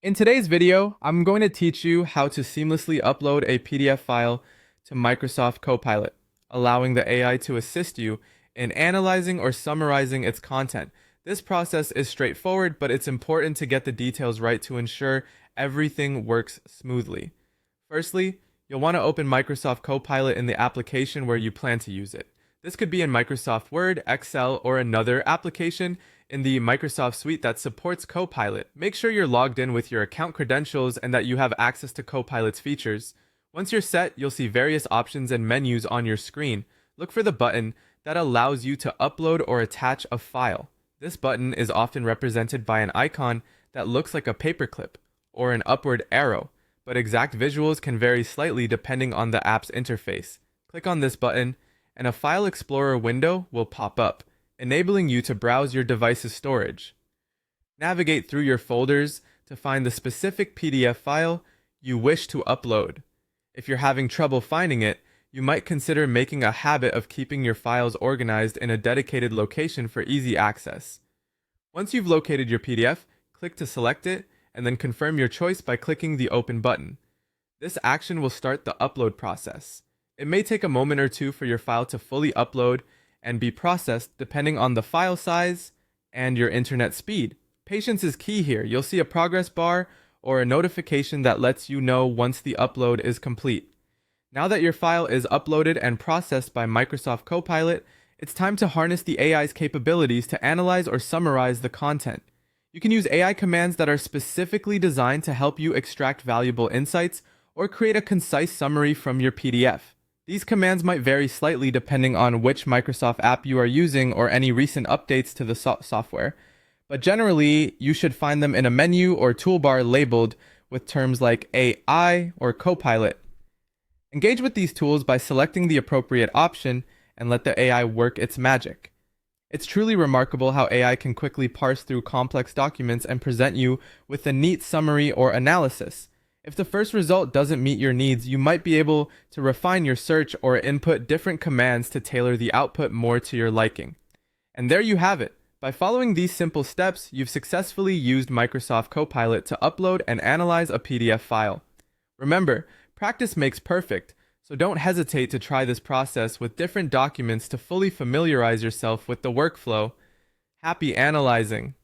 In today's video, I'm going to teach you how to seamlessly upload a PDF file to Microsoft Copilot, allowing the AI to assist you in analyzing or summarizing its content. This process is straightforward, but it's important to get the details right to ensure everything works smoothly. Firstly, you'll want to open Microsoft Copilot in the application where you plan to use it. This could be in Microsoft Word, Excel, or another application in the Microsoft suite that supports Copilot. Make sure you're logged in with your account credentials and that you have access to Copilot's features. Once you're set, you'll see various options and menus on your screen. Look for the button that allows you to upload or attach a file. This button is often represented by an icon that looks like a paperclip or an upward arrow, but exact visuals can vary slightly depending on the app's interface. Click on this button, and a File Explorer window will pop up, enabling you to browse your device's storage. Navigate through your folders to find the specific PDF file you wish to upload. If you're having trouble finding it, you might consider making a habit of keeping your files organized in a dedicated location for easy access. Once you've located your PDF, click to select it, and then confirm your choice by clicking the Open button. This action will start the upload process. It may take a moment or two for your file to fully upload and be processed depending on the file size and your internet speed. Patience is key here. You'll see a progress bar or a notification that lets you know once the upload is complete. Now that your file is uploaded and processed by Microsoft Copilot, it's time to harness the AI's capabilities to analyze or summarize the content. You can use AI commands that are specifically designed to help you extract valuable insights or create a concise summary from your PDF. These commands might vary slightly depending on which Microsoft app you are using or any recent updates to the software, but generally, you should find them in a menu or toolbar labeled with terms like AI or Copilot. Engage with these tools by selecting the appropriate option and let the AI work its magic. It's truly remarkable how AI can quickly parse through complex documents and present you with a neat summary or analysis. If the first result doesn't meet your needs, you might be able to refine your search or input different commands to tailor the output more to your liking. And there you have it. By following these simple steps, you've successfully used Microsoft Copilot to upload and analyze a PDF file. Remember, practice makes perfect, so don't hesitate to try this process with different documents to fully familiarize yourself with the workflow. Happy analyzing!